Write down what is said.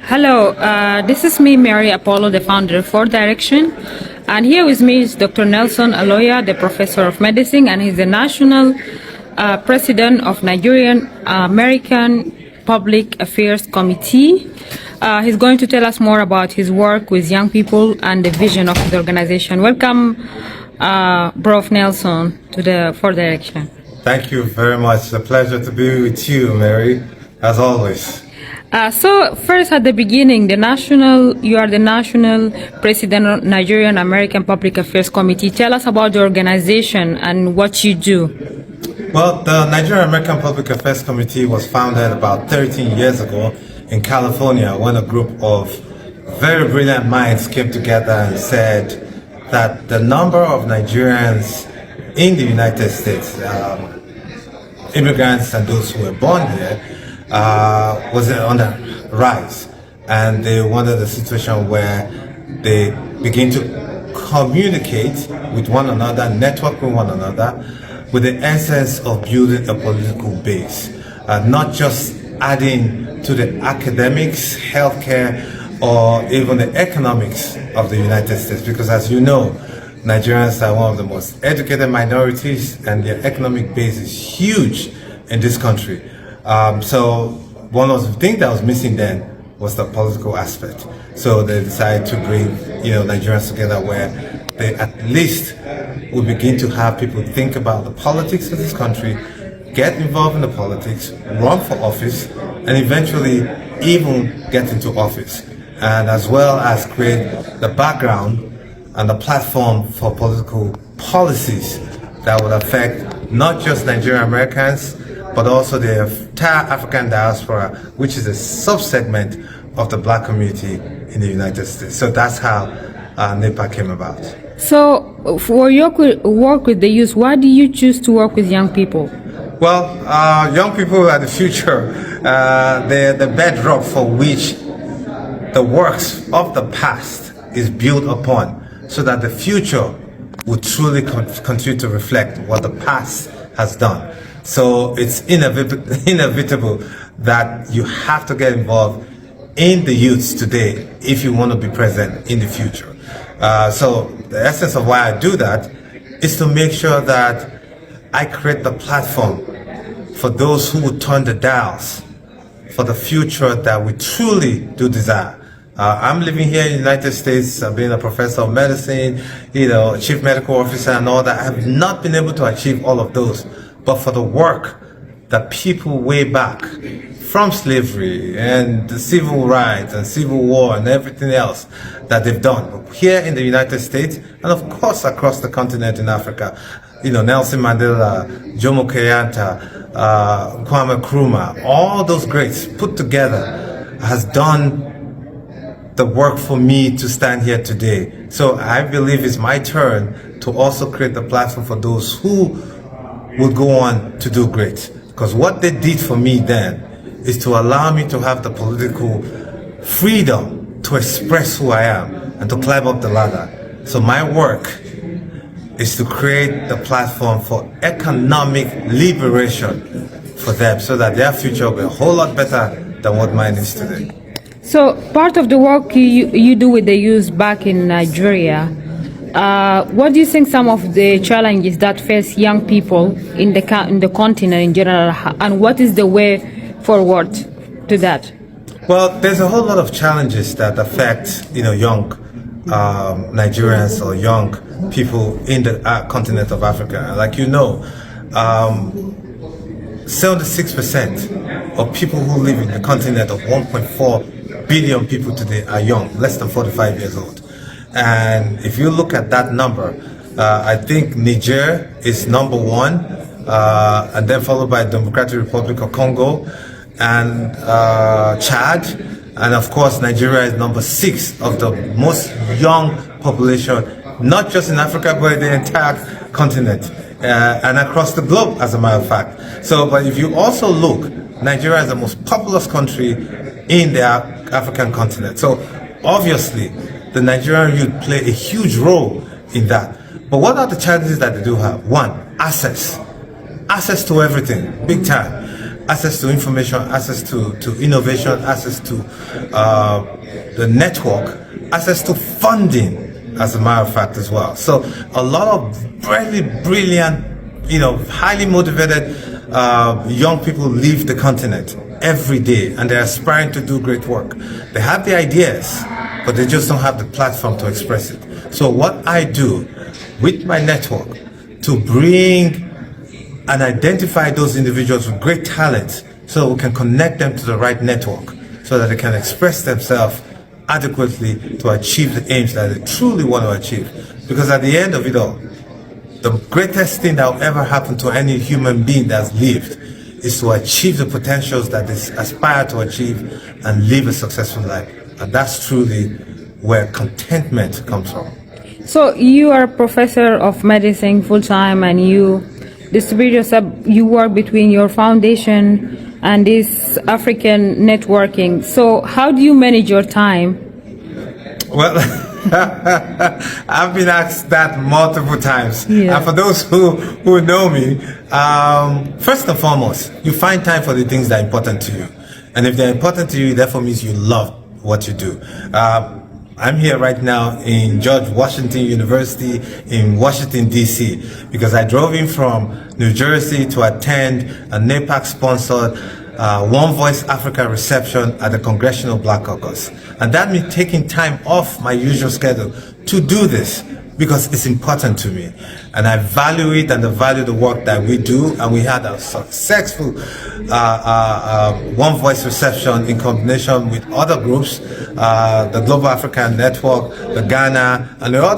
Hello, this is me, Mary Apollo, the founder of Four Direction. And here with me is Dr. Nelson Aluya, the professor of medicine, and he's the national president of Nigerian American Public Affairs Committee. He's going to tell us more about his work with young people and the vision of his organization. Welcome, Prof. Nelson, to the Four Direction. Thank you very much. It's a pleasure to be with you, Mary, as always. So first, at the beginning, you are the national president of Nigerian American Public Affairs Committee. Tell us about the organization and what you do. Well, the Nigerian American Public Affairs Committee was founded about 13 years ago in California when a group of very brilliant minds came together and said that the number of Nigerians in the United States, immigrants and those who were born here, was on the rise, and they wanted a situation where they begin to communicate with one another, network with one another, with the essence of building a political base, not just adding to the academics, healthcare, or even the economics of the United States, because as you know, Nigerians are one of the most educated minorities and their economic base is huge in this country. So one of the things that was missing then was the political aspect. So they decided to bring, Nigerians together where they at least will begin to have people think about the politics of this country, get involved in the politics, run for office, and eventually even get into office. And as well as create the background and the platform for political policies that would affect not just Nigerian Americans, but also the entire African diaspora, which is a subsegment of the black community in the United States. So that's how NAPA came about. So for your work with the youth, why do you choose to work with young people? Well, young people are the future. They're the bedrock for which the works of the past is built upon, so that the future will truly continue to reflect what the past has done. So it's inevitable that you have to get involved in the youths today if you want to be present in the future. So the essence of why I do that is to make sure that I create the platform for those who would turn the dials for the future that we truly do desire. I'm living here in the United States, I've been a professor of medicine, chief medical officer and all that. I have not been able to achieve all of those. But for the work that people way back from slavery and the civil rights and civil war and everything else that they've done here in the United States and of course across the continent in Africa, Nelson Mandela, Jomo Kenyatta, Kwame Nkrumah, all those greats put together has done the work for me to stand here today. So I believe it's my turn to also create the platform for those who will go on to do great. Because what they did for me then is to allow me to have the political freedom to express who I am and to climb up the ladder. So my work is to create the platform for economic liberation for them so that their future will be a whole lot better than what mine is today. So part of the work you do with the youth back in Nigeria, what do you think some of the challenges that face young people in the continent in general, and what is the way forward to that? Well, there's a whole lot of challenges that affect young Nigerians or young people in the continent of Africa. Like 76% of people who live in the continent of 1.4 billion people today are young, less than 45 years old. And if you look at that number, I think Niger is number one, and then followed by Democratic Republic of Congo and Chad, and of course Nigeria is number 6 of the most young population, not just in Africa but in the entire continent and across the globe, as a matter of fact. So, but if you also look, Nigeria is the most populous country in the African continent. So obviously the Nigerian youth play a huge role in that. But what are the challenges that they do have? One, access to everything, big time. access to information, access to innovation, access to the network, access to funding, as a matter of fact, as well. So a lot of really brilliant, highly motivated young people leave the continent every day, and they're aspiring to do great work. They have the ideas, but they just don't have the platform to express it. So what I do with my network to bring and identify those individuals with great talent so we can connect them to the right network so that they can express themselves adequately to achieve the aims that they truly want to achieve. Because at the end of it all, the greatest thing that will ever happen to any human being that's lived is to achieve the potentials that they aspire to achieve and live a successful life. And that's truly where contentment comes from. So you are a professor of medicine full-time, and you distribute yourself, you work between your foundation and this African networking. So how do you manage your time? Well, I've been asked that multiple times. Yeah. And for those who know me, first and foremost, you find time for the things that are important to you. And if they're important to you, therefore means you love what you do. I'm here right now in George Washington University in Washington, D.C., because I drove in from New Jersey to attend a NAPAC-sponsored One Voice Africa reception at the Congressional Black Caucus. And that means taking time off my usual schedule to do this, because it's important to me. And I value it, and I value the work that we do. And we had a successful One Voice reception in combination with other groups, the Global African Network, the Ghana, and the other